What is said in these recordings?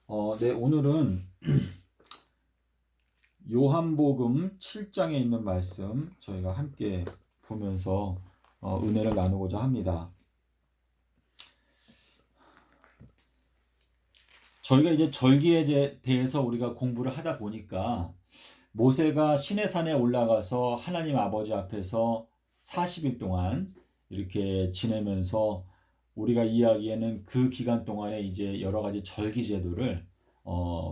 네, 오늘은 요한복음 7장에 있는 말씀 저희가 함께 보면서 은혜를 나누고자 합니다. 저희가 이제 절기에 대해서 우리가 공부를 하다 보니까 모세가 시내산에 올라가서 하나님 아버지 앞에서 40일 동안 이렇게 지내면서 우리가 이야기에는 그 기간 동안에 이제 여러 가지 절기 제도를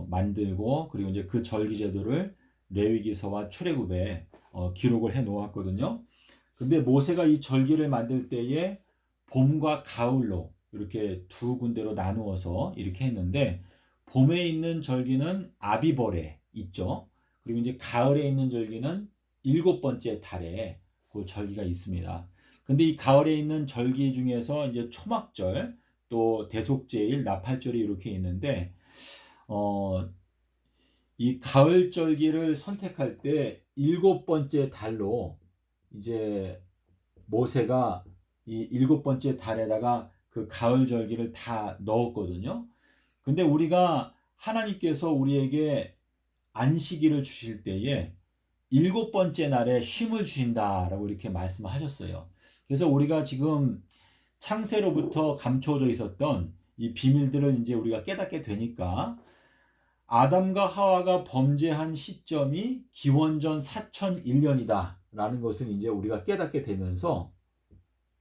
만들고, 그리고 이제 그 절기 제도를 레위기서와 출애굽에 기록을 해 놓았거든요. 근데 모세가 이 절기를 만들 때에 봄과 가을로 이렇게 두 군데로 나누어서 이렇게 했는데, 봄에 있는 절기는 아비벌에 있죠. 그리고 이제 가을에 있는 절기는 일곱 번째 달에 그 절기가 있습니다. 근데 이 가을에 있는 절기 중에서 이제 초막절, 또 대속제일, 나팔절이 이렇게 있는데, 어, 이 가을 절기를 선택할 때 일곱 번째 달로 이제 모세가 이 일곱 번째 달에다가 그 가을 절기를 다 넣었거든요. 근데 우리가 하나님께서 우리에게 안식일을 주실 때에 일곱 번째 날에 쉼을 주신다라고 이렇게 말씀하셨어요. 그래서 우리가 지금 창세로부터 감춰져 있었던 이 비밀들을 이제 우리가 깨닫게 되니까, 아담과 하와가 범죄한 시점이 기원전 4001년이다 라는 것을 이제 우리가 깨닫게 되면서,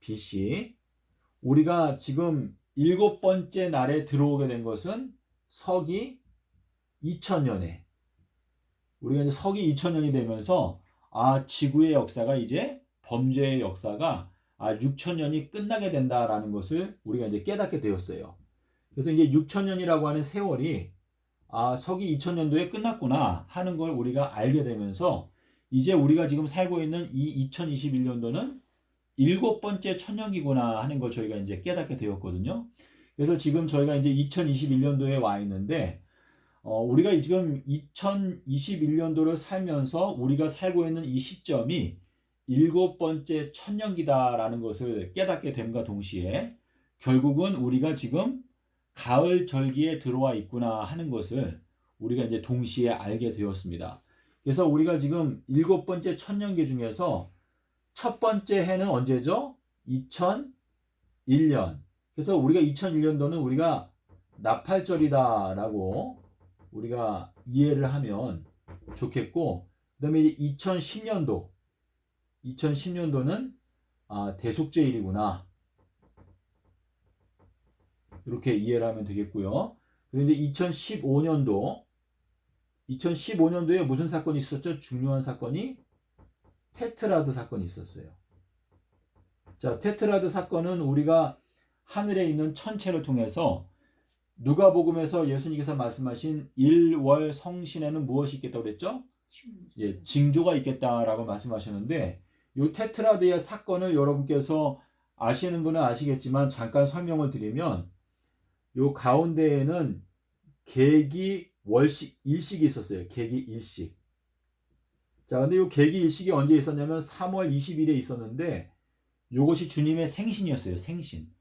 BC 우리가 지금 일곱 번째 날에 들어오게 된 것은 서기 2000년에, 우리가 이제 서기 2000년이 되면서 지구의 역사가 이제 범죄의 역사가 6000년이 끝나게 된다라는 것을 우리가 이제 깨닫게 되었어요. 그래서 이제 6000년이라고 하는 세월이 서기 2000년도에 끝났구나 하는 걸 우리가 알게 되면서, 이제 우리가 지금 살고 있는 이 2021년도는 일곱 번째 천년기구나 하는 걸 저희가 이제 깨닫게 되었거든요. 그래서 지금 저희가 이제 2021년도에 와 있는데, 우리가 지금 2021년도를 살면서 우리가 살고 있는 이 시점이 일곱 번째 천년기다라는 것을 깨닫게 됨과 동시에, 결국은 우리가 지금 가을 절기에 들어와 있구나 하는 것을 우리가 이제 동시에 알게 되었습니다. 그래서 우리가 지금 일곱 번째 천년기 중에서 첫 번째 해는 언제죠? 2001년. 그래서 우리가 2001년도는 우리가 나팔절이다라고 우리가 이해를 하면 좋겠고, 그다음에 2010년도는 대속죄일이구나, 이렇게 이해를 하면 되겠고요. 그리고 이제 2015년도에 무슨 사건이 있었죠? 중요한 사건이 테트라드 사건이 있었어요. 자, 테트라드 사건은 우리가 하늘에 있는 천체를 통해서 누가복음에서 예수님께서 말씀하신 일월 성신에는 무엇이 있겠다고 그랬죠? 예, 징조가 있겠다라고 말씀하셨는데, 이 테트라드의 사건을 여러분께서 아시는 분은 아시겠지만 잠깐 설명을 드리면, 요 가운데에는 계기, 월식, 일식이 있었어요. 계기, 일식. 자, 근데 요 계기, 일식이 언제 있었냐면 3월 20일에 있었는데, 요것이 주님의 생신이었어요. 생신.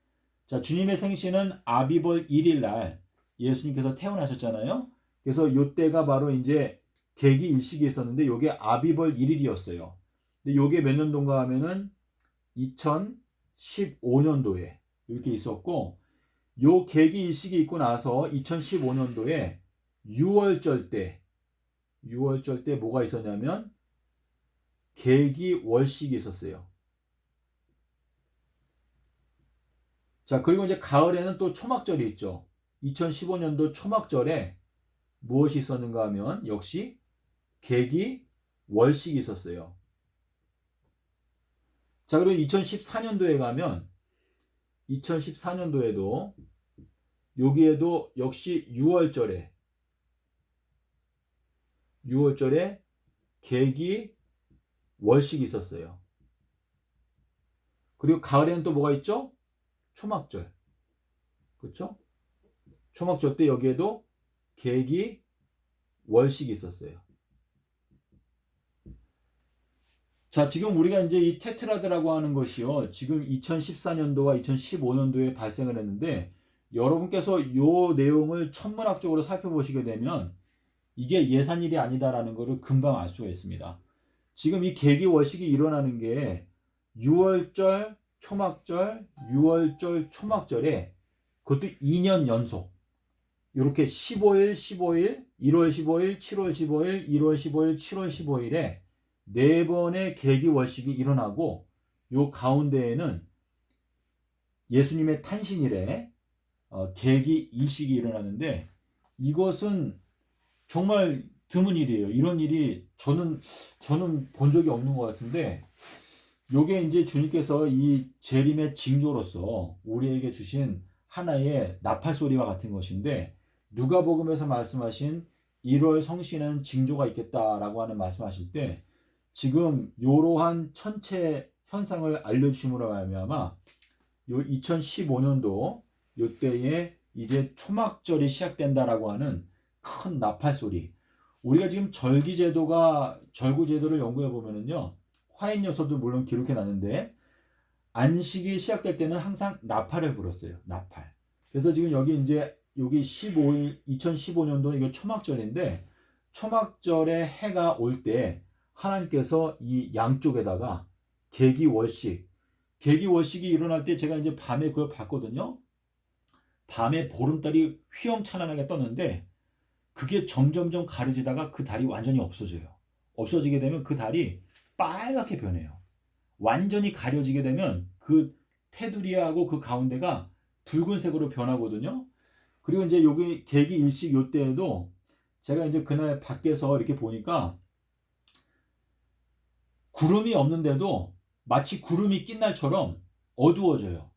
자, 주님의 생신은 아비벌 1일 날 예수님께서 태어나셨잖아요. 그래서 요때가 바로 이제 계기 일식이 있었는데, 요게 아비벌 1일이었어요. 근데 요게 몇 년도인가 하면은 2015년도에 이렇게 있었고, 요 계기 일식이 있고 나서 2015년도에 6월절 때 뭐가 있었냐면 계기 월식이 있었어요. 자, 그리고 이제 가을에는 또 초막절이 있죠. 2015년도 초막절에 무엇이 있었는가 하면 역시 계기 월식이 있었어요. 자, 그리고 2014년도에 가면 2014년도에도 여기에도 역시 6월절에 계기 월식이 있었어요. 그리고 가을에는 또 뭐가 있죠? 초막절. 그렇죠? 초막절 때 여기에도 계기 월식이 있었어요. 자, 지금 우리가 이제 이 테트라드라고 하는 것이요, 지금 2014년도와 2015년도에 발생을 했는데, 여러분께서 요 내용을 천문학적으로 살펴보시게 되면 이게 예산일이 아니다라는 것을 금방 알 수가 있습니다. 지금 이 계기월식이 일어나는 게 6월절, 초막절, 6월절, 초막절에 그것도 2년 연속 이렇게 15일, 15일, 1월 15일, 7월 15일, 1월 15일, 7월 15일에 네 번의 계기월식이 일어나고 요 가운데에는 예수님의 탄신일에 계기일식이 일어나는데 이것은 정말 드문 일이에요. 이런 일이 저는 본 적이 없는 것 같은데 요게 이제 주님께서 이 재림의 징조로서 우리에게 주신 하나의 나팔 소리와 같은 것인데 누가복음에서 말씀하신 1월 성신에는 징조가 있겠다라고 하는 말씀하실 때 지금 이러한 천체 현상을 알려주심으로 말미암아 요 2015년도 요때에 이제 초막절이 시작된다라고 하는 큰 나팔 소리. 우리가 지금 절구제도를 연구해 보면은요 화인 요소도 물론 기록해 놨는데 안식이 시작될 때는 항상 나팔을 불었어요. 나팔. 그래서 지금 여기 15일 2015년도 이거 초막절인데 초막절에 해가 올 때 하나님께서 이 양쪽에다가 계기월식이 일어날 때 제가 이제 밤에 그걸 봤거든요. 밤에 보름달이 휘황찬란하게 떴는데 그게 점점점 가려지다가 그 달이 완전히 없어져요. 없어지게 되면 그 달이 빨갛게 변해요. 완전히 가려지게 되면 그 테두리하고 그 가운데가 붉은색으로 변하거든요. 그리고 이제 여기 계기일식 요때에도 제가 이제 그날 밖에서 이렇게 보니까 구름이 없는데도 마치 구름이 낀 날처럼 어두워져요.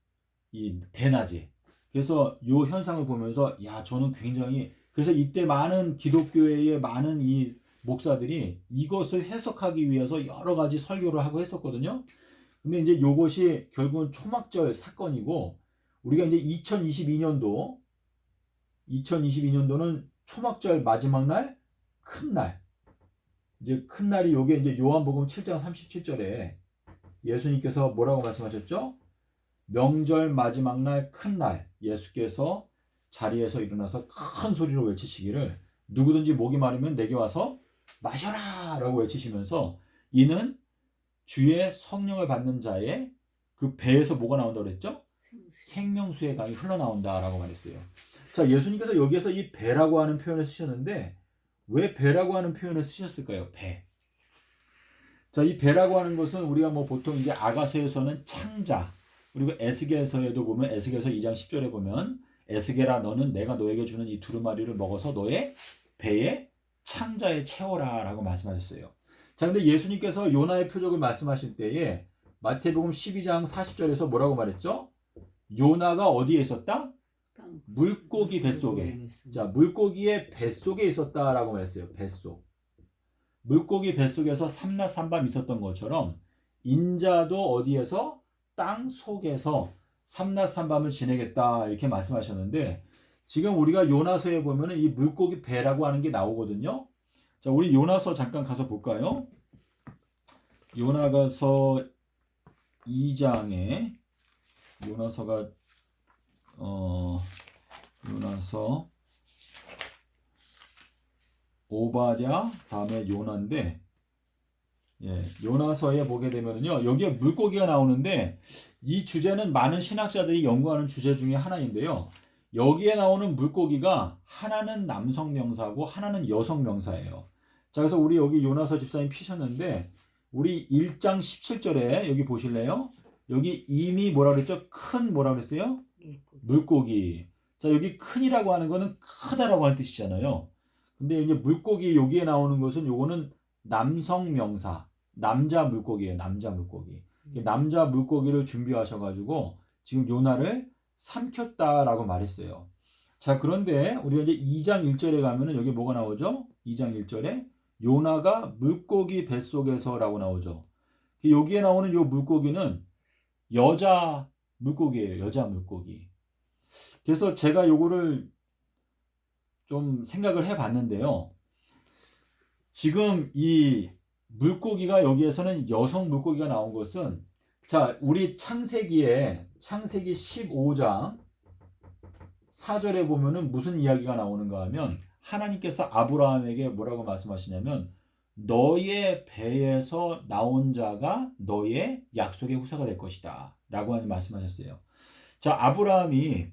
이 대낮에. 그래서 요 현상을 보면서 저는 굉장히 그래서 이때 많은 기독교회의 많은 이 목사들이 이것을 해석하기 위해서 여러 가지 설교를 하고 했었거든요. 근데 이제 요것이 결국은 초막절 사건이고 우리가 이제 2022년도는 초막절 마지막 날, 큰 날. 이제 큰 날이 요게 이제 요한복음 7장 37절에 예수님께서 뭐라고 말씀하셨죠? 명절 마지막 날 큰 날 예수께서 자리에서 일어나서 큰 소리로 외치시기를 누구든지 목이 마르면 내게 와서 마셔라 라고 외치시면서 이는 주의 성령을 받는 자의 그 배에서 뭐가 나온다고 그랬죠? 생명수의 강이 흘러나온다 라고 말했어요. 자, 예수님께서 여기에서 이 배라고 하는 표현을 쓰셨는데 왜 배라고 하는 표현을 쓰셨을까요? 배. 자, 이 배라고 하는 것은 우리가 뭐 보통 이제 아가서에서는 창자 그리고 에스겔서에도 보면 에스겔서 2장 10절에 보면 에스겔아 너는 내가 너에게 주는 이 두루마리를 먹어서 너의 배에 창자에 채워라 라고 말씀하셨어요. 자, 근데 예수님께서 요나의 표적을 말씀하실 때에 마태복음 12장 40절에서 뭐라고 말했죠? 요나가 어디에 있었다? 물고기 뱃속에. 자, 물고기의 뱃속에 있었다라고 말했어요. 뱃속. 물고기 뱃속에서 삼낮 삼밤 있었던 것처럼 인자도 어디에서? 땅 속에서 삼낮 삼밤을 지내겠다 이렇게 말씀하셨는데 지금 우리가 요나서에 보면은 이 물고기 배라고 하는 게 나오거든요. 자, 우리 요나서 잠깐 가서 볼까요? 요나가서 2장에 요나서가 요나서 오바댜 다음에 요나인데 요나서에 보게 되면요 여기에 물고기가 나오는데 이 주제는 많은 신학자들이 연구하는 주제 중에 하나인데요. 여기에 나오는 물고기가 하나는 남성 명사고 하나는 여성 명사예요. 자, 그래서 우리 여기 요나서 집사님 피셨는데 우리 1장 17절에 여기 보실래요? 여기 이미 뭐라 그랬죠? 큰 뭐라 그랬어요? 물고기. 자, 여기 큰이라고 하는 거는 크다라고 하는 뜻이잖아요. 근데 이제 물고기 여기에 나오는 것은 요거는 남성 명사. 남자 물고기예요. 남자 물고기. 남자 물고기를 준비하셔가지고 지금 요나를 삼켰다라고 말했어요. 자, 그런데 우리가 이제 2장 1절에 가면은 여기 뭐가 나오죠? 2장 1절에 요나가 물고기 뱃속에서라고 나오죠. 여기에 나오는 요 물고기는 여자 물고기예요. 여자 물고기. 그래서 제가 요거를 좀 생각을 해봤는데요. 지금 이 물고기가 여기에서는 여성 물고기가 나온 것은 자, 우리 창세기 15장 4절에 보면은 무슨 이야기가 나오는가 하면 하나님께서 아브라함에게 뭐라고 말씀하시냐면 너의 배에서 나온 자가 너의 약속의 후사가 될 것이다 라고 말씀하셨어요. 자, 아브라함이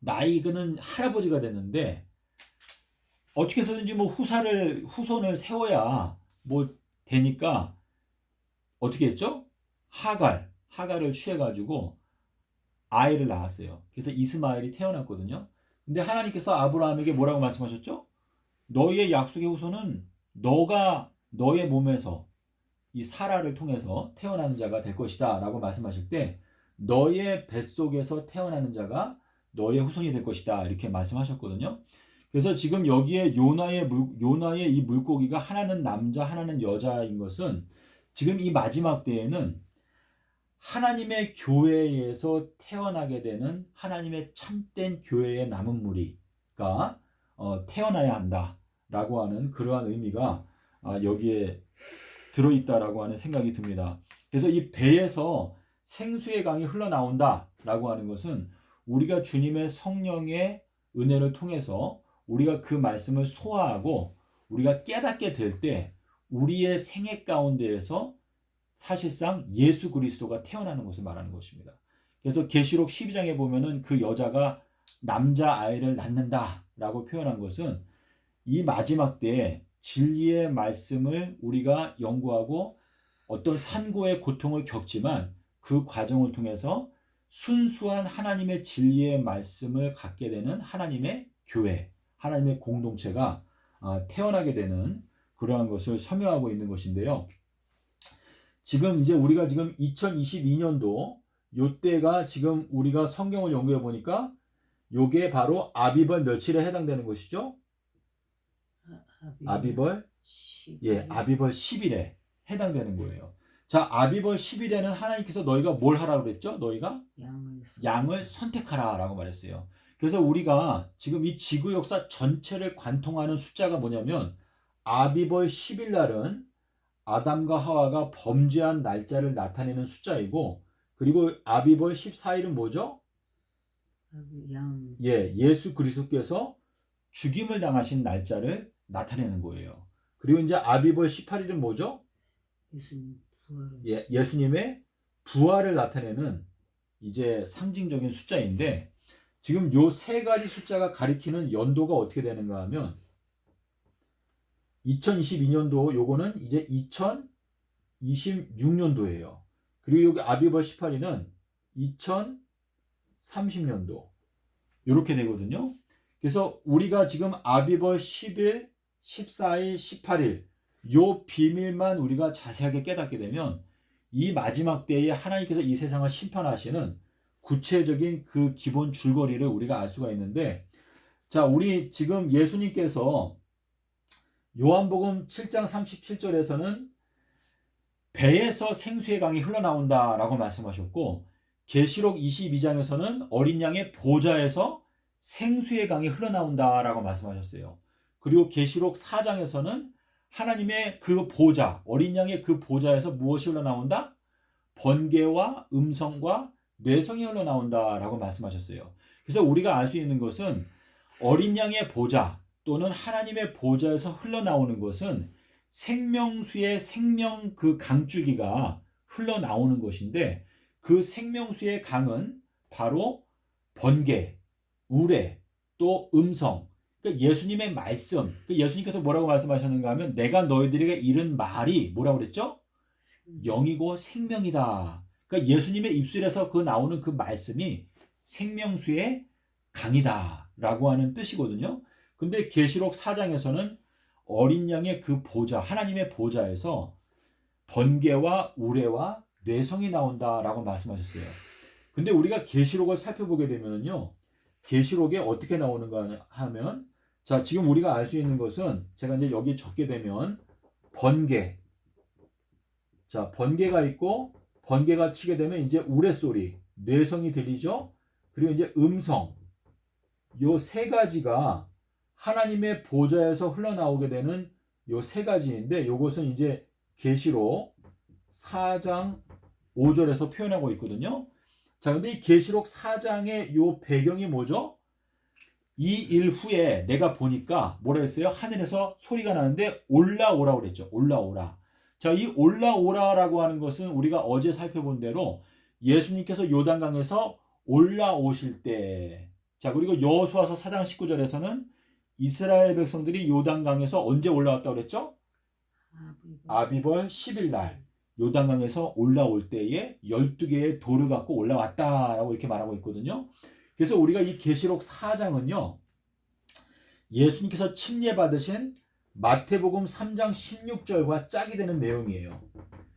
나이는 할아버지가 됐는데 어떻게 해서든지 뭐 후손을 세워야 뭐 되니까 어떻게 했죠? 하갈을 취해가지고 아이를 낳았어요. 그래서 이스마엘이 태어났거든요. 근데 하나님께서 아브라함에게 뭐라고 말씀하셨죠? 너의 약속의 후손은 너가 너의 몸에서 이 사라를 통해서 태어나는 자가 될 것이다 라고 말씀하실 때 너의 뱃속에서 태어나는 자가 너의 후손이 될 것이다 이렇게 말씀하셨거든요. 그래서 지금 여기에 요나의 이 물고기가 하나는 남자 하나는 여자인 것은 지금 이 마지막 때에는 하나님의 교회에서 태어나게 되는 하나님의 참된 교회의 남은 무리가 태어나야 한다라고 하는 그러한 의미가 여기에 들어있다라고 하는 생각이 듭니다. 그래서 이 배에서 생수의 강이 흘러나온다라고 하는 것은 우리가 주님의 성령의 은혜를 통해서 우리가 그 말씀을 소화하고 우리가 깨닫게 될 때 우리의 생애 가운데에서 사실상 예수 그리스도가 태어나는 것을 말하는 것입니다. 그래서 계시록 12장에 보면은 그 여자가 남자 아이를 낳는다라고 표현한 것은 이 마지막 때에 진리의 말씀을 우리가 연구하고 어떤 산고의 고통을 겪지만 그 과정을 통해서 순수한 하나님의 진리의 말씀을 갖게 되는 하나님의 교회, 하나님의 공동체가 태어나게 되는 그러한 것을 설명하고 있는 것인데요. 지금 이제 우리가 지금 2022년도 요때가 지금 우리가 성경을 연구해 보니까 요게 바로 아비벌 며칠에 해당되는 것이죠? 아비벌 10일. 아비벌 10일에 해당되는 거예요. 자, 아비벌 10일에는 하나님께서 너희가 뭘 하라고 그랬죠? 너희가 양을 선택하라라고 말했어요. 그래서 우리가 지금 이 지구 역사 전체를 관통하는 숫자가 뭐냐면 아비벌 10일 날은 아담과 하와가 범죄한 날짜를 나타내는 숫자이고 그리고 아비벌 14일은 뭐죠? 예수 그리스도께서 죽임을 당하신 날짜를 나타내는 거예요. 그리고 이제 아비벌 18일은 뭐죠? 예수님의 부활을 나타내는 이제 상징적인 숫자인데 지금 요 세 가지 숫자가 가리키는 연도가 어떻게 되는가 하면 2022년도 요거는 이제 2026년도예요. 그리고 여기 아비벌 18일은 2030년도 이렇게 되거든요. 그래서 우리가 지금 아비벌 10일, 14일, 18일 요 비밀만 우리가 자세하게 깨닫게 되면 이 마지막 때에 하나님께서 이 세상을 심판하시는 구체적인 그 기본 줄거리를 우리가 알 수가 있는데 자, 우리 지금 예수님께서 요한복음 7장 37절에서는 배에서 생수의 강이 흘러나온다라고 말씀하셨고 계시록 22장에서는 어린 양의 보좌에서 생수의 강이 흘러나온다라고 말씀하셨어요. 그리고 계시록 4장에서는 하나님의 그 보좌, 어린 양의 그 보좌에서 무엇이 흘러나온다? 번개와 음성과 뇌성이 흘러나온다라고 말씀하셨어요. 그래서 우리가 알 수 있는 것은 어린 양의 보좌 또는 하나님의 보좌에서 흘러나오는 것은 생명수의 생명 그 강줄기가 흘러나오는 것인데 그 생명수의 강은 바로 번개, 우레, 또 음성, 그러니까 예수님의 말씀, 예수님께서 뭐라고 말씀하셨는가 하면 내가 너희들에게 이른 말이 뭐라고 그랬죠? 영이고 생명이다. 그러니까 예수님의 입술에서 그 나오는 그 말씀이 생명수의 강이다 라고 하는 뜻이거든요. 근데 계시록 4장에서는 어린 양의 그 보좌, 하나님의 보좌에서 번개와 우레와 뇌성이 나온다라고 말씀하셨어요. 근데 우리가 계시록을 살펴보게 되면요, 계시록에 어떻게 나오는가 하면, 자, 지금 우리가 알 수 있는 것은 제가 이제 여기 적게 되면 번개, 자, 번개가 있고 번개가 치게 되면 이제 우레소리, 뇌성이 들리죠. 그리고 이제 음성, 요 세 가지가 하나님의 보좌에서 흘러나오게 되는 요 세 가지인데 요것은 이제 계시록 4장 5절에서 표현하고 있거든요. 자, 근데 이 계시록 4장의 요 배경이 뭐죠? 이 일 후에 내가 보니까 뭐라 했어요? 하늘에서 소리가 나는데 올라오라 그랬죠. 올라오라. 자, 이 올라오라라고 하는 것은 우리가 어제 살펴본 대로 예수님께서 요단강에서 올라오실 때, 자, 그리고 여호수아서 4장 19절에서는 이스라엘 백성들이 요단강에서 언제 올라왔다고 그랬죠? 아비벌 10일 날 요단강에서 올라올 때에 12개의 돌을 갖고 올라왔다라고 이렇게 말하고 있거든요. 그래서 우리가 이 계시록 4장은요. 예수님께서 침례받으신 마태복음 3장 16절과 짝이 되는 내용이에요.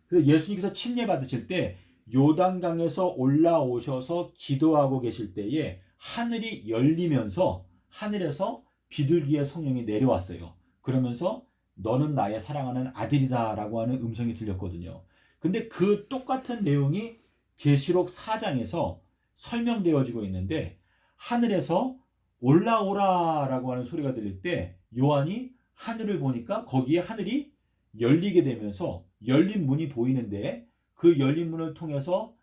그래서 예수님께서 침례받으실 때 요단강에서 올라오셔서 기도하고 계실 때에 하늘이 열리면서 하늘에서 비둘기의 성령이 내려왔어요. 그러면서 너는 나의 사랑하는 아들이다 라고 하는 음성이 들렸거든요. 근데 그 똑같은 내용이 계시록 4장에서 설명되어지고 있는데 하늘에서 올라오라 라고 하는 소리가 들릴 때 요한이 하늘을 보니까 거기에 하늘이 열리게 되면서 열린 문이 보이는데 그 열린 문을 통해서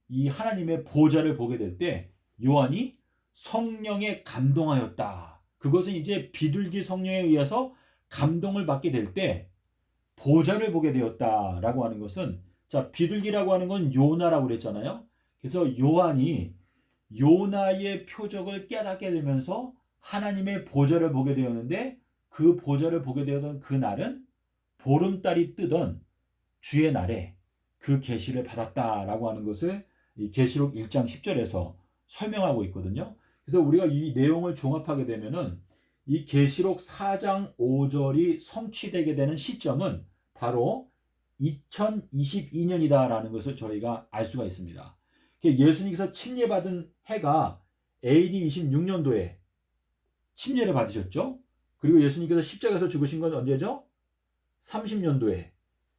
이 하나님의 보좌를 보게 될 때 요한이 성령에 감동하였다. 그것은 이제 비둘기 성령에 의해서 감동을 받게 될 때 보좌를 보게 되었다라고 하는 것은, 자, 비둘기라고 하는 건 요나라고 그랬잖아요. 그래서 요한이 요나의 표적을 깨닫게 되면서 하나님의 보좌를 보게 되었는데 그 보좌를 보게 되었던 그 날은 보름달이 뜨던 주의 날에 그 계시를 받았다라고 하는 것을 이 계시록 1장 10절에서 설명하고 있거든요. 그래서 우리가 이 내용을 종합하게 되면은 이 계시록 4장 5절이 성취되게 되는 시점은 바로 2022년이다라는 것을 저희가 알 수가 있습니다. 예수님께서 침례받은 해가 AD 26년도에 침례를 받으셨죠. 그리고 예수님께서 십자가에서 죽으신 건 언제죠? 30년도에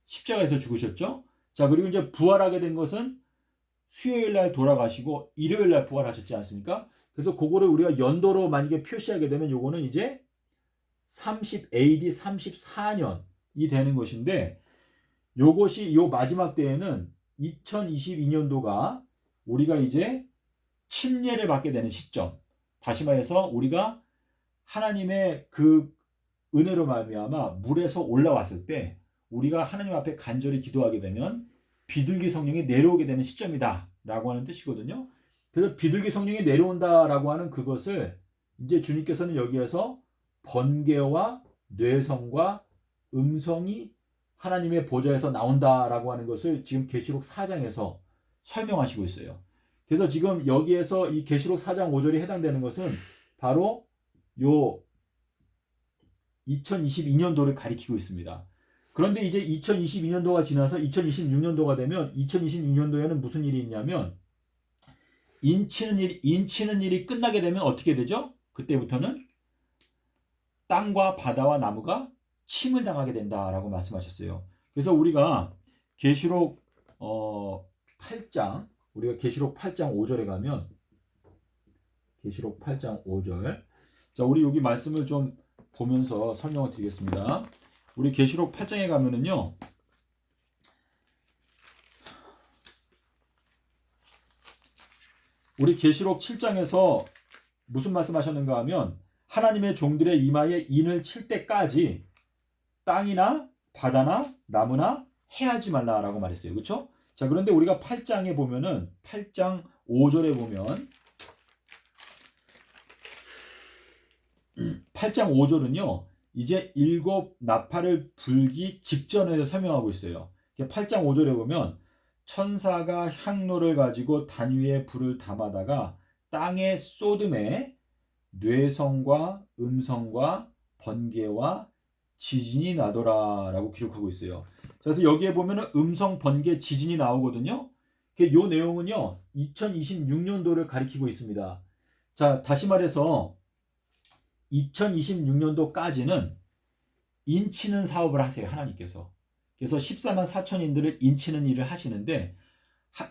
십자가에서 죽으셨죠. 자, 그리고 이제 부활하게 된 것은 수요일 날 돌아가시고 일요일 날 부활하셨지 않습니까? 그래서 그거를 우리가 연도로 만약에 표시하게 되면 요거는 이제 AD 34년이 되는 것인데, 요것이 요 마지막 때에는 2022년도가 우리가 이제 침례를 받게 되는 시점. 다시 말해서 우리가 하나님의 그 은혜로 말미암아 물에서 올라왔을 때 우리가 하나님 앞에 간절히 기도하게 되면 비둘기 성령이 내려오게 되는 시점이다 라고 하는 뜻이거든요. 그래서 비둘기 성령이 내려온다라고 하는 그것을 이제 주님께서는 여기에서 번개와 뇌성과 음성이 하나님의 보좌에서 나온다라고 하는 것을 지금 계시록 4장에서 설명하시고 있어요. 그래서 지금 여기에서 이 계시록 4장 5절이 해당되는 것은 바로 요 2022년도를 가리키고 있습니다. 그런데 이제 2022년도가 지나서 2026년도가 되면 2026년도에는 무슨 일이 있냐면 인치는 일이 끝나게 되면 어떻게 되죠? 그때부터는 땅과 바다와 나무가 침을 당하게 된다라고 말씀하셨어요. 그래서 우리가 계시록 8장, 우리가 계시록 8장 5절에 가면 계시록 8장 5절. 자, 우리 여기 말씀을 좀 보면서 설명을 드리겠습니다. 우리 계시록 8장에 가면은요. 우리 계시록 7장에서 무슨 말씀하셨는가 하면 하나님의 종들의 이마에 인을 칠 때까지 땅이나 바다나 나무나 해하지 말라라고 말했어요. 그렇죠? 자, 그런데 우리가 8장에 보면은 8장 5절에 보면 8장 5절은요. 이제 일곱 나팔을 불기 직전에 설명하고 있어요. 8장 5절에 보면 천사가 향로를 가지고 단 위에 불을 담아다가 땅에 쏟음에 뇌성과 음성과 번개와 지진이 나더라라고 기록하고 있어요. 그래서 여기에 보면은 음성, 번개, 지진이 나오거든요. 이 내용은요 2026년도를 가리키고 있습니다. 자, 다시 말해서 2026년도까지는 인치는 사업을 하세요, 하나님께서. 그래서 14만 4천인들을 인치는 일을 하시는데,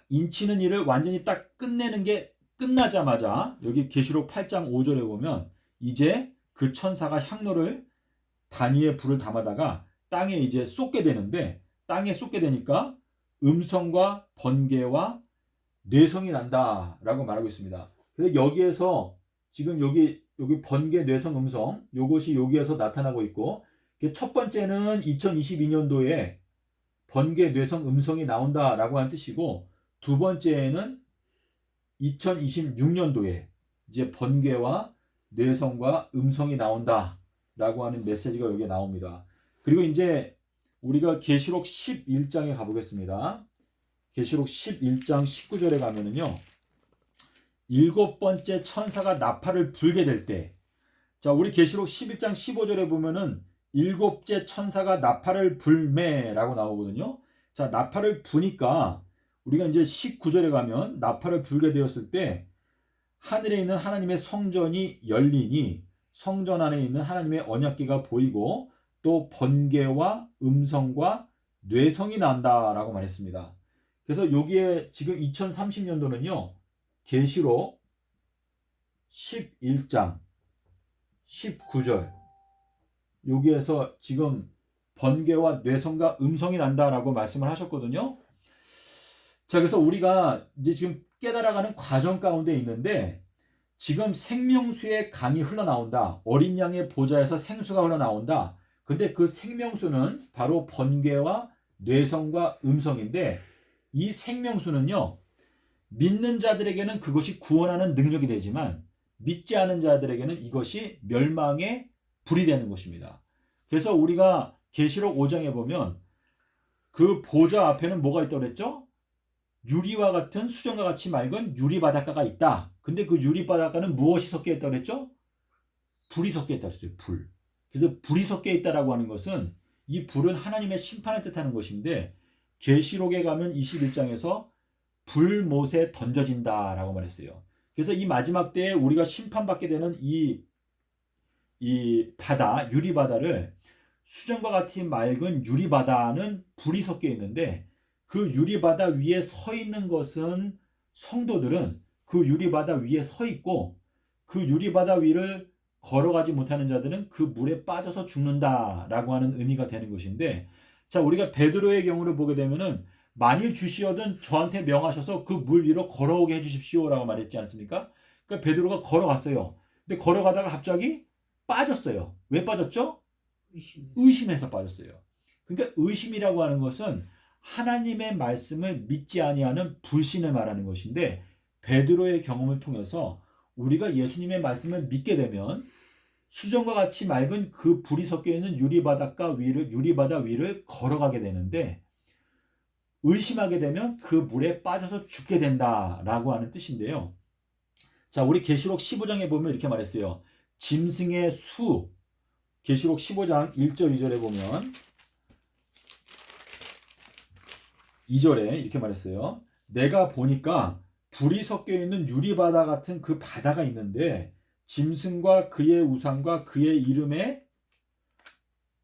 인치는 일을 완전히 딱 끝내는 게 끝나자마자 여기 계시록 8장 5절에 보면 이제 그 천사가 향로를 단위에 불을 담아다가 땅에 이제 쏟게 되는데, 땅에 쏟게 되니까 음성과 번개와 뇌성이 난다라고 말하고 있습니다. 그래서 여기에서 지금 여기 여기 번개, 뇌성, 음성 요것이 여기에서 나타나고 있고, 첫 번째는 2022년도에 번개, 뇌성, 음성이 나온다라고 하는 뜻이고, 두 번째는 2026년도에 이제 번개와 뇌성과 음성이 나온다라고 하는 메시지가 여기에 나옵니다. 그리고 이제 우리가 계시록 11장에 가보겠습니다. 계시록 11장 19절에 가면은요, 일곱 번째 천사가 나팔을 불게 될 때, 자, 우리 계시록 11장 15절에 보면은 일곱째 천사가 나팔을 불매라고 나오거든요. 자, 나팔을 부니까 우리가 이제 19절에 가면 나팔을 불게 되었을 때 하늘에 있는 하나님의 성전이 열리니 성전 안에 있는 하나님의 언약궤가 보이고 또 번개와 음성과 뇌성이 난다라고 말했습니다. 그래서 여기에 지금 2030년도는요. 계시록 11장 19절 여기에서 지금 번개와 뇌성과 음성이 난다라고 말씀을 하셨거든요. 자, 그래서 우리가 이제 지금 깨달아가는 과정 가운데 있는데, 지금 생명수의 강이 흘러나온다. 어린 양의 보좌에서 생수가 흘러나온다. 근데 그 생명수는 바로 번개와 뇌성과 음성인데, 이 생명수는요, 믿는 자들에게는 그것이 구원하는 능력이 되지만 믿지 않은 자들에게는 이것이 멸망의 불이 되는 것입니다. 그래서 우리가 계시록 5장에 보면 그 보좌 앞에는 뭐가 있다고 그랬죠? 유리와 같은 수정과 같이 맑은 유리 바닷가가 있다. 근데 그 유리 바닷가는 무엇이 섞여 있다고 그랬죠? 불이 섞여 있다고 했어요. 불. 그래서 불이 섞여 있다라고 하는 것은 이 불은 하나님의 심판을 뜻하는 것인데, 계시록에 가면 21장에서 불못에 던져진다라고 말했어요. 그래서 이 마지막 때에 우리가 심판받게 되는 이 바다, 유리 바다를 수정과 같이 맑은 유리 바다는 불이 섞여 있는데, 그 유리바다 위에 서 있는 것은 성도들은 그 유리바다 위에 서 있고, 그 유리바다 위를 걸어가지 못하는 자들은 그 물에 빠져서 죽는다라고 하는 의미가 되는 것인데, 자, 우리가 베드로의 경우를 보게 되면은 만일 주시어든 저한테 명하셔서 그 물 위로 걸어오게 해주십시오라고 말했지 않습니까? 그러니까 베드로가 걸어갔어요. 근데 걸어가다가 갑자기 빠졌어요. 왜 빠졌죠? 의심해서 빠졌어요. 그러니까 의심이라고 하는 것은 하나님의 말씀을 믿지 아니하는 불신을 말하는 것인데, 베드로의 경험을 통해서 우리가 예수님의 말씀을 믿게 되면 수정과 같이 맑은 그 불이 섞여 있는 유리바다 위를 걸어가게 되는데, 의심하게 되면 그 물에 빠져서 죽게 된다라고 하는 뜻인데요. 자, 우리 계시록 15장에 보면 이렇게 말했어요. 짐승의 수, 계시록 15장 1절 2절에 보면 2절에 이렇게 말했어요. 내가 보니까 불이 섞여 있는 유리바다 같은 그 바다가 있는데, 짐승과 그의 우상과 그의 이름의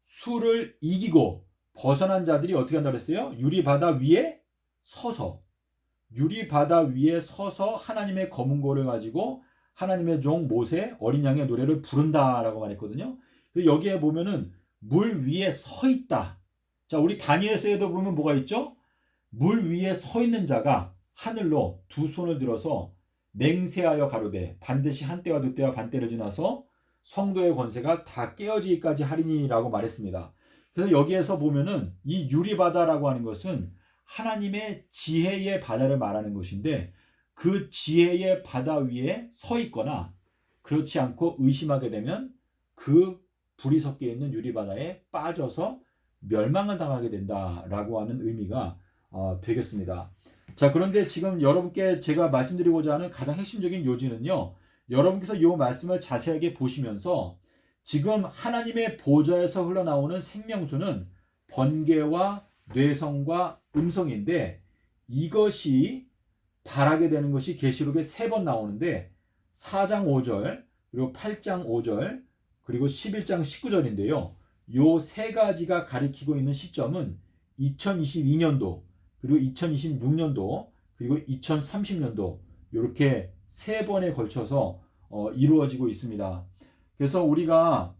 수를 이기고 벗어난 자들이 어떻게 한다고 했어요? 유리바다 위에 서서 하나님의 검은고를 가지고 하나님의 종 모세 어린 양의 노래를 부른다라고 말했거든요. 여기에 보면은 물 위에 서 있다. 자, 우리 다니엘서에도 보면 뭐가 있죠? 물 위에 서 있는 자가 하늘로 두 손을 들어서 맹세하여 가로되 반드시 한때와 두때와 반때를 지나서 성도의 권세가 다 깨어지기까지 하리니라고 말했습니다. 그래서 여기에서 보면은 이 유리바다라고 하는 것은 하나님의 지혜의 바다를 말하는 것인데, 그 지혜의 바다 위에 서 있거나 그렇지 않고 의심하게 되면 그 불이 섞여 있는 유리바다에 빠져서 멸망을 당하게 된다라고 하는 의미가 되겠습니다. 자, 그런데 지금 여러분께 제가 말씀드리고자 하는 가장 핵심적인 요지는요, 여러분께서 이 말씀을 자세하게 보시면서 지금 하나님의 보좌에서 흘러나오는 생명수는 번개와 뇌성과 음성인데, 이것이 발하게 되는 것이 계시록에 3번 나오는데 4장 5절 그리고 8장 5절 그리고 11장 19절인데요. 요 세 가지가 가리키고 있는 시점은 2022년도 그리고 2026년도 그리고 2030년도 이렇게 3번에 걸쳐서 이루어지고 있습니다. 그래서 우리가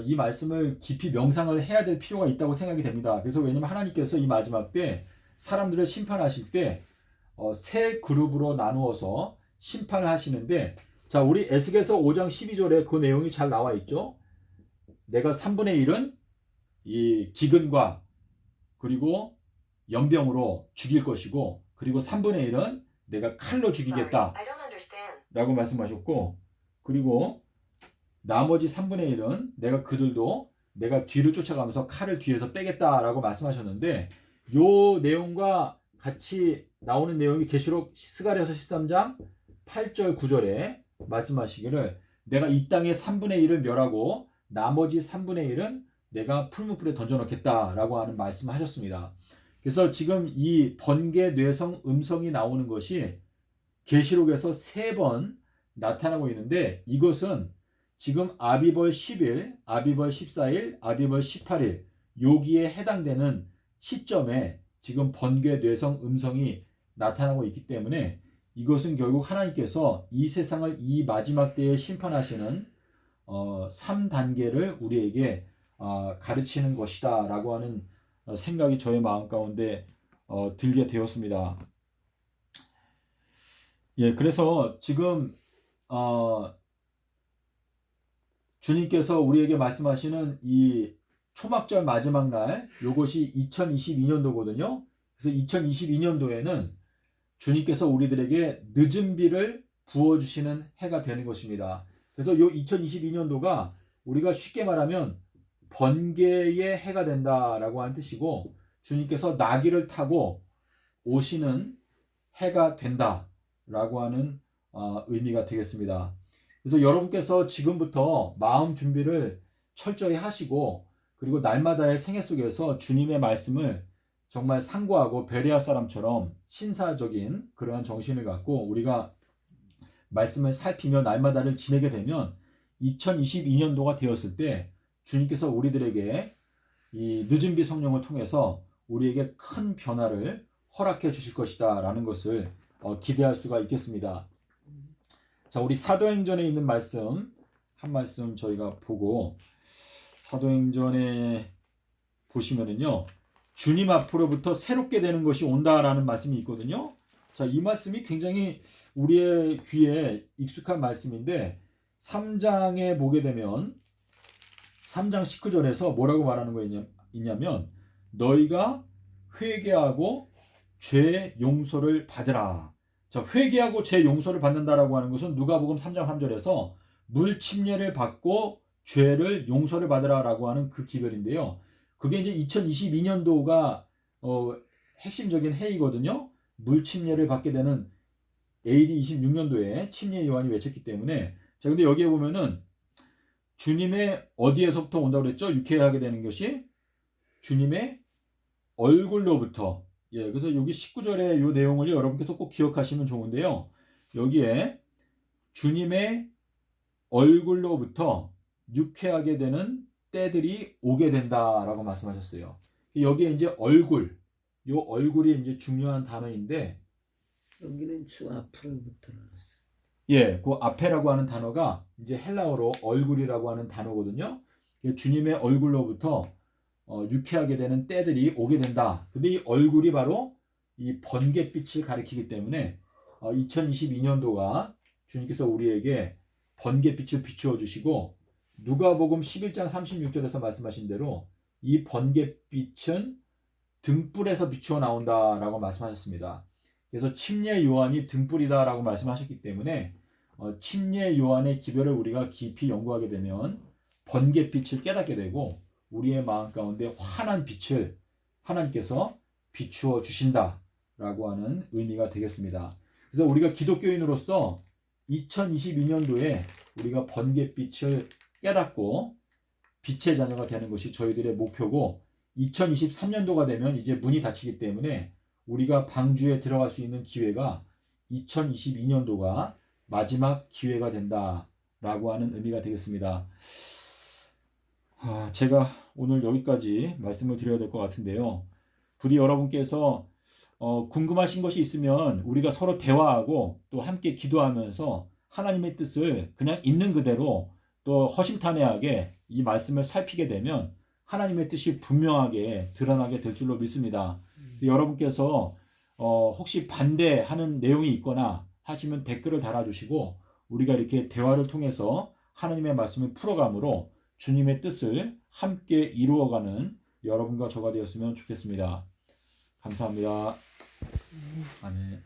이 말씀을 깊이 명상을 해야 될 필요가 있다고 생각이 됩니다. 그래서 왜냐하면 하나님께서 이 마지막 때 사람들을 심판하실 때 세 그룹으로 나누어서 심판을 하시는데, 자, 우리 에스겔서 5장 12절에 그 내용이 잘 나와 있죠. 내가 3분의 1은 이 기근과 그리고 연병으로 죽일 것이고, 그리고 3분의 1은 내가 칼로 죽이겠다 라고 말씀하셨고, 그리고 나머지 3분의 1은 내가 뒤를 쫓아가면서 칼을 뒤에서 빼겠다라고 말씀하셨는데, 요 내용과 같이 나오는 내용이 계시록 스가랴서 13장 8절 9절에 말씀하시기를 내가 이 땅의 3분의 1을 멸하고 나머지 3분의 1은 내가 풀무불에 던져놓겠다라고 하는 말씀하셨습니다. 그래서 지금 이 번개, 뇌성, 음성이 나오는 것이 계시록에서 3번 나타나고 있는데, 이것은 지금 아비벌 10일, 아비벌 14일, 아비벌 18일 여기에 해당되는 시점에 지금 번개, 뇌성, 음성이 나타나고 있기 때문에 이것은 결국 하나님께서 이 세상을 이 마지막 때에 심판하시는 3단계를 우리에게 가르치는 것이다 라고 하는 생각이 저의 마음 가운데 들게 되었습니다. 예, 그래서 지금 주님께서 우리에게 말씀하시는 이 초막절 마지막 날, 요것이 2022년도거든요. 그래서 2022년도에는 주님께서 우리들에게 늦은 비를 부어주시는 해가 되는 것입니다. 그래서 요 2022년도가 우리가 쉽게 말하면 번개의 해가 된다라고 하는 뜻이고, 주님께서 나귀를 타고 오시는 해가 된다라고 하는 의미가 되겠습니다. 그래서 여러분께서 지금부터 마음 준비를 철저히 하시고, 그리고 날마다의 생애 속에서 주님의 말씀을 정말 상고하고 베레아 사람처럼 신사적인 그러한 정신을 갖고 우리가 말씀을 살피며 날마다를 지내게 되면 2022년도가 되었을 때 주님께서 우리들에게 이 늦은 비 성령을 통해서 우리에게 큰 변화를 허락해 주실 것이다 라는 것을 기대할 수가 있겠습니다. 자, 우리 사도행전에 있는 말씀 한 말씀 저희가 보고, 사도행전에 보시면은요, 주님 앞으로부터 새롭게 되는 것이 온다라는 말씀이 있거든요. 자, 이 말씀이 굉장히 우리의 귀에 익숙한 말씀인데, 3장에 보게 되면 3장 19절에서 뭐라고 말하는 거 있냐면 너희가 회개하고 죄 용서를 받으라. 자, 회개하고 죄 용서를 받는다라고 하는 것은 누가복음 3장 3절에서 물 침례를 받고 죄를 용서를 받으라라고 하는 그 기별인데요. 그게 이제 2022년도가 핵심적인 해이거든요. 물 침례를 받게 되는 AD 26년도에 침례 요한이 외쳤기 때문에. 자, 근데 여기에 보면은 주님의 어디에서부터 온다고 그랬죠? 유쾌하게 되는 것이 주님의 얼굴로부터. 예, 그래서 여기 19절의 이 내용을 여러분께서 꼭 기억하시면 좋은데요. 여기에 주님의 얼굴로부터 유쾌하게 되는 때들이 오게 된다라고 말씀하셨어요. 여기에 이제 얼굴, 요 얼굴이 이제 중요한 단어인데, 여기는 주 앞으로부터 나왔어요. 예, 그 앞에라고 하는 단어가 이제 헬라어로 얼굴이라고 하는 단어거든요. 주님의 얼굴로부터 유쾌하게 되는 때들이 오게 된다. 근데 이 얼굴이 바로 이 번갯빛을 가리키기 때문에 2022년도가 주님께서 우리에게 번갯빛을 비추어 주시고, 누가복음 11장 36절에서 말씀하신 대로 이 번갯빛은 등불에서 비추어 나온다라고 말씀하셨습니다. 그래서 침례 요한이 등불이다라고 말씀하셨기 때문에 침례 요한의 기별을 우리가 깊이 연구하게 되면 번갯빛을 깨닫게 되고 우리의 마음 가운데 환한 빛을 하나님께서 비추어 주신다라고 하는 의미가 되겠습니다. 그래서 우리가 기독교인으로서 2022년도에 우리가 번갯빛을 깨닫고 빛의 자녀가 되는 것이 저희들의 목표고, 2023년도가 되면 이제 문이 닫히기 때문에 우리가 방주에 들어갈 수 있는 기회가 2022년도가 마지막 기회가 된다라고 하는 의미가 되겠습니다. 제가 오늘 여기까지 말씀을 드려야 될 것 같은데요. 부디 여러분께서 궁금하신 것이 있으면 우리가 서로 대화하고 또 함께 기도하면서 하나님의 뜻을 그냥 있는 그대로 또 허심탄회하게 이 말씀을 살피게 되면 하나님의 뜻이 분명하게 드러나게 될 줄로 믿습니다. 여러분께서 혹시 반대하는 내용이 있거나 하시면 댓글을 달아주시고, 우리가 이렇게 대화를 통해서 하나님의 말씀을 풀어감으로 주님의 뜻을 함께 이루어가는 여러분과 저가 되었으면 좋겠습니다. 감사합니다. 아멘.